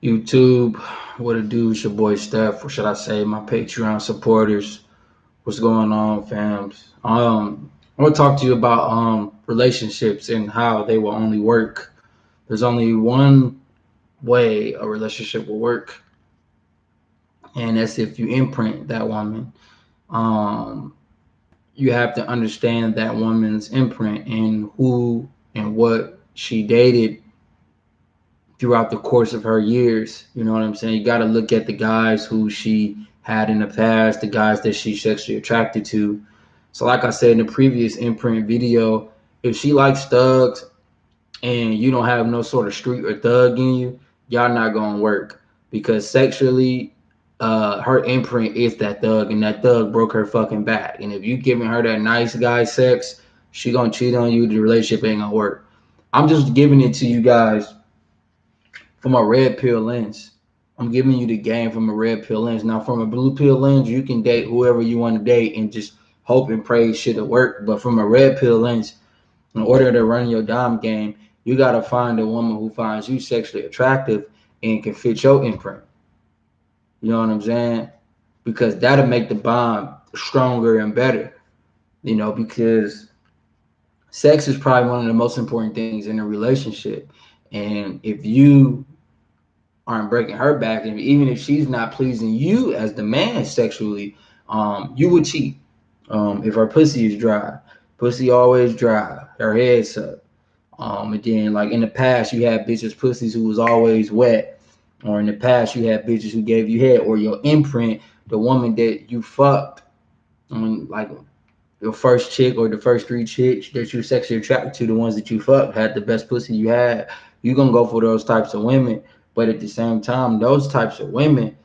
YouTube, what it do? It's your boy Steph, or should I say my Patreon supporters. What's going on, fams? I want to talk to you about relationships and how they will only work. There's only one way a relationship will work, and that's if you imprint that woman. Um, you have to understand that woman's imprint and who and what she dated throughout the course of her years. You know what I'm saying? You got to look at the guys who she had in the past, the guys that she's sexually attracted to. So, like I said in the previous imprint video, if she likes thugs and you don't have no sort of street or thug in you, y'all not gonna work because sexually, her imprint is that thug, and that thug broke her fucking back. And if you giving her that nice guy sex, she gonna cheat on you. The relationship ain't gonna work. I'm just giving it to you guys from a red pill lens. I'm giving you the game from a red pill lens. Now, from a blue pill lens, you can date whoever you want to date and just hope and pray shit'll work. But from a red pill lens, in order to run your dom game, you gotta find a woman who finds you sexually attractive and can fit your imprint. You know what I'm saying? Because that'll make the bond stronger and better. Because sex is probably one of the most important things in a relationship. And if you aren't breaking her back, and even if she's not pleasing you as the man sexually, you would cheat. If her pussy is dry, pussy always dry, her head's up. And then like in the past, you had bitches pussies who was always wet, or in the past you had bitches who gave you head, or your imprint, the woman that you fucked, like your first chick or the first three chicks that you sexually attracted to, the ones that you fucked had the best pussy you had. You gonna go for those types of women, but at the same time, those types of women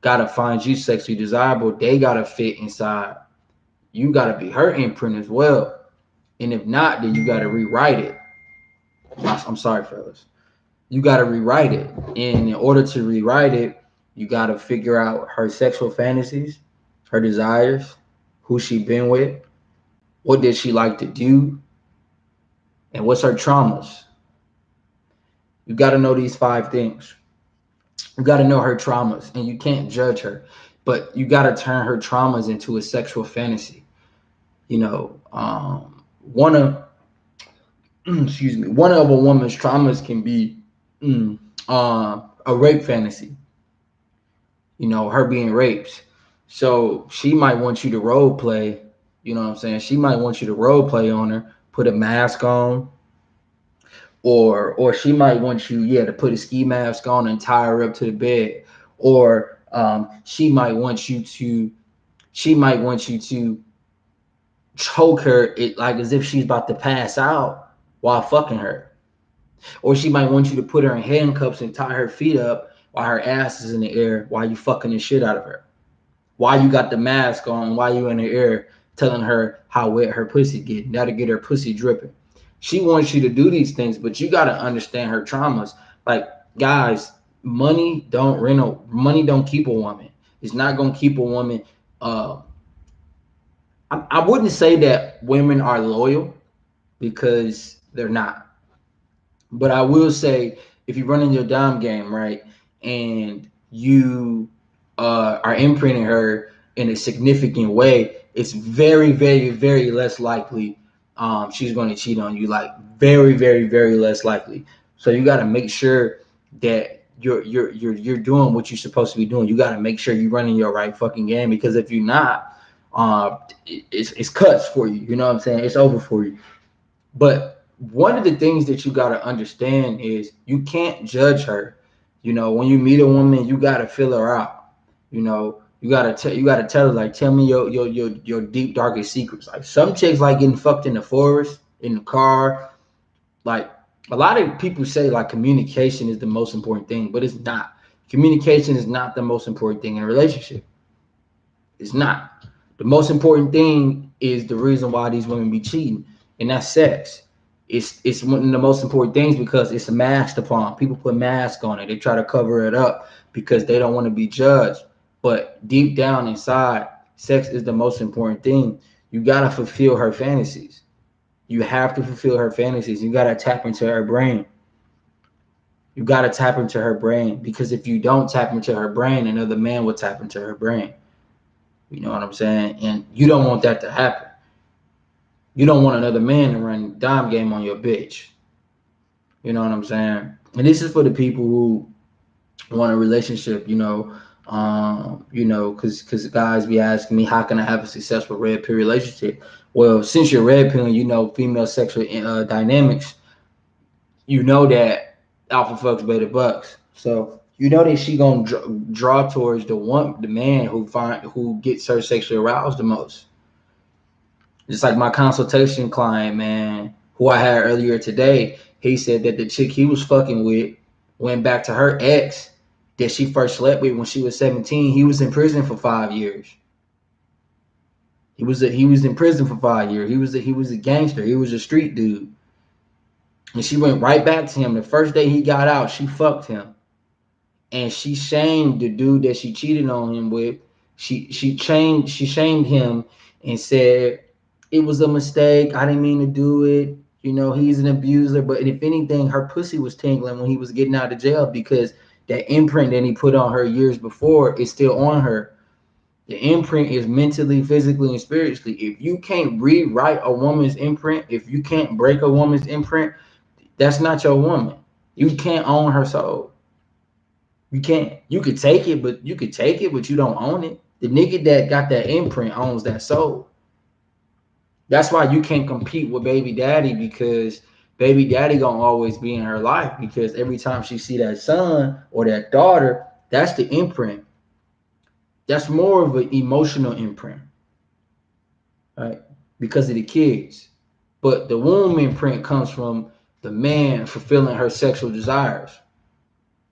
gotta find you sexually desirable. They gotta fit inside. You gotta be her imprint as well. And if not, then you gotta rewrite it. I'm sorry, fellas. You gotta rewrite it. And in order to rewrite it, you gotta figure out her sexual fantasies, her desires, who she been with, what did she like to do, and what's her traumas. You gotta know these five things. You gotta know her traumas, and you can't judge her, but you gotta turn her traumas into a sexual fantasy. One of excuse me, one of a woman's traumas can be a rape fantasy. Her being raped. So she might want you to role play. You know what I'm saying? She might want you to role play on her, put a mask on, or she might want you, to put a ski mask on and tie her up to the bed, or she might want you to choke her it like as if she's about to pass out while fucking her. Or she might want you to put her in handcuffs and tie her feet up while her ass is in the air while you fucking the shit out of her. While you got the mask on, while you in the air telling her how wet her pussy getting. That'll get her pussy dripping. She wants you to do these things, but you gotta understand her traumas. Like, guys, money don't keep a woman. It's not gonna keep a woman. Uh, I wouldn't say that women are loyal because they're not. But I will say, if you're running your dom game right, and you are imprinting her in a significant way, it's very, very, very less likely she's going to cheat on you. Like very, very, very less likely. So you got to make sure that you're doing what you're supposed to be doing. You got to make sure you're running your right fucking game, because if you're not, it's cuts for you. You know what I'm saying? It's over for you. But one of the things that you got to understand is you can't judge her. When you meet a woman, you got to feel her out. You gotta tell her, like, tell me your deep darkest secrets. Like, some chicks like getting fucked in the forest, in the car. Like, a lot of people say like communication is the most important thing, but it's not. Communication is not the most important thing in a relationship. It's not. The most important thing is the reason why these women be cheating, and that's sex. It's one of the most important things because it's masked upon. People put masks on it. They try to cover it up because they don't want to be judged. But deep down inside, sex is the most important thing. You gotta fulfill her fantasies. You have to fulfill her fantasies. You gotta tap into her brain. You got to tap into her brain, because if you don't tap into her brain, another man will tap into her brain. You know what I'm saying? And you don't want that to happen. You don't want another man to run dime game on your bitch. You know what I'm saying? And this is for the people who want a relationship, because guys be asking me, how can I have a successful red pill relationship? Well, since you're red pill, female sexual dynamics, you know that alpha fucks beta bucks. So you know that she gonna draw towards the man who gets her sexually aroused the most. Just like my consultation client, man, who I had earlier today, he said that the chick he was fucking with went back to her ex that she first slept with when she was 17. He was in prison for 5 years. He was in prison for 5 years. He was a gangster. He was a street dude. And she went right back to him. The first day he got out, she fucked him. And she shamed the dude that she cheated on him with. She shamed him and said it was a mistake. I didn't mean to do it. He's an abuser. But if anything, her pussy was tingling when he was getting out of jail, because that imprint that he put on her years before is still on her. The imprint is mentally, physically, and spiritually. If you can't rewrite a woman's imprint, if you can't break a woman's imprint, that's not your woman. You can't own her soul. You can't. You could take it, but you don't own it. The nigga that got that imprint owns that soul. That's why you can't compete with baby daddy, because baby daddy gonna always be in her life, because every time she see that son or that daughter, that's the imprint. That's more of an emotional imprint, right? Because of the kids. But the womb imprint comes from the man fulfilling her sexual desires.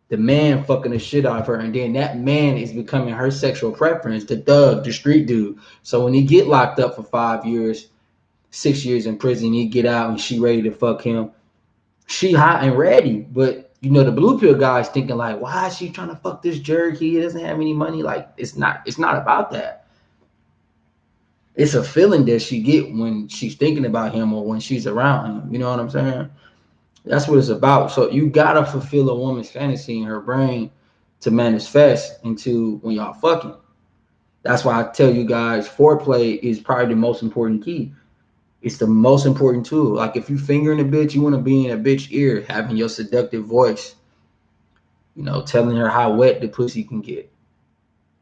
The man fucking the shit out of her, and then that man is becoming her sexual preference, the thug, the street dude. So when he get locked up for 5 years, 6 years in prison, he get out and she ready to fuck him. She hot and ready, but the blue pill guy's thinking like, why is she trying to fuck this jerk? He doesn't have any money. Like, it's not about that. It's a feeling that she get when she's thinking about him or when she's around him. You know what I'm saying? That's what it's about. So you gotta fulfill a woman's fantasy in her brain to manifest into when y'all fucking. That's why I tell you guys, foreplay is probably the most important key. It's the most important tool. Like, if you fingering a bitch, you want to be in a bitch ear, having your seductive voice, telling her how wet the pussy can get.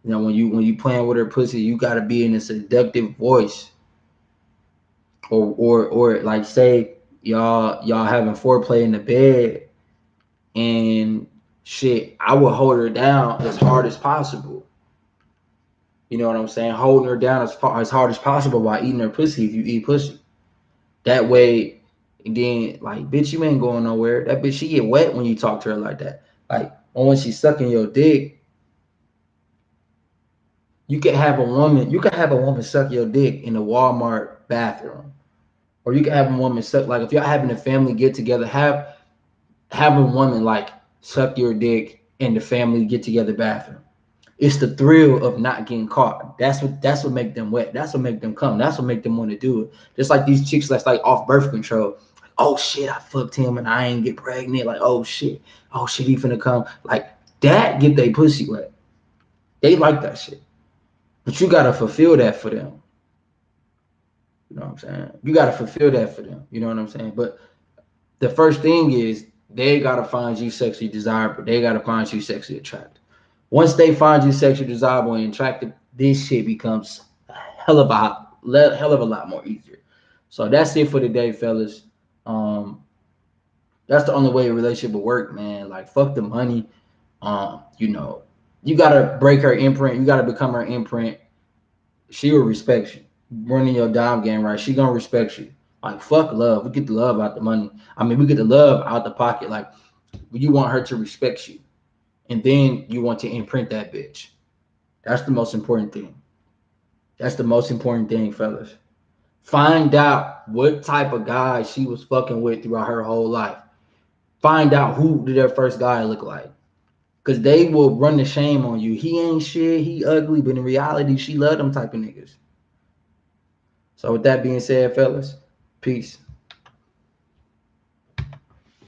When you playing with her pussy, you gotta be in a seductive voice. Or like, say y'all having foreplay in the bed and shit, I would hold her down as hard as possible. You know what I'm saying? Holding her down as hard as possible while eating her pussy, if you eat pussy. That way, and then, like, bitch, you ain't going nowhere. That bitch, she get wet when you talk to her like that. Like, when she's sucking your dick, you could have a woman suck your dick in the Walmart bathroom. Or you can have a woman suck, like, if y'all having a family get together, have a woman like suck your dick in the family get together bathroom. It's the thrill of not getting caught. That's what make them wet. That's what make them come. That's what make them want to do it. Just like these chicks that's like off birth control. Oh shit, I fucked him and I ain't get pregnant. Like, oh shit, he finna come. Like, that get they pussy wet. They like that shit. But you gotta fulfill that for them. You know what I'm saying? You gotta fulfill that for them. You know what I'm saying? But the first thing is they gotta find you sexually desirable. They gotta find you sexually attractive. Once they find you sexually desirable and attractive, this shit becomes a hell of a lot more easier. So that's it for today, fellas. That's the only way a relationship will work, man. Like, fuck the money. You gotta break her imprint. You gotta become her imprint. She will respect you. Running your dime game right, she gonna respect you. Like, fuck love. We get the love out the money. I mean, we get the love out the pocket. Like, you want her to respect you. And then you want to imprint that bitch. That's the most important thing. That's the most important thing, fellas. Find out what type of guy she was fucking with throughout her whole life. Find out who did their first guy look like. Because they will run the shame on you. He ain't shit, he ugly, but in reality, she love them type of niggas. So with that being said, fellas, peace.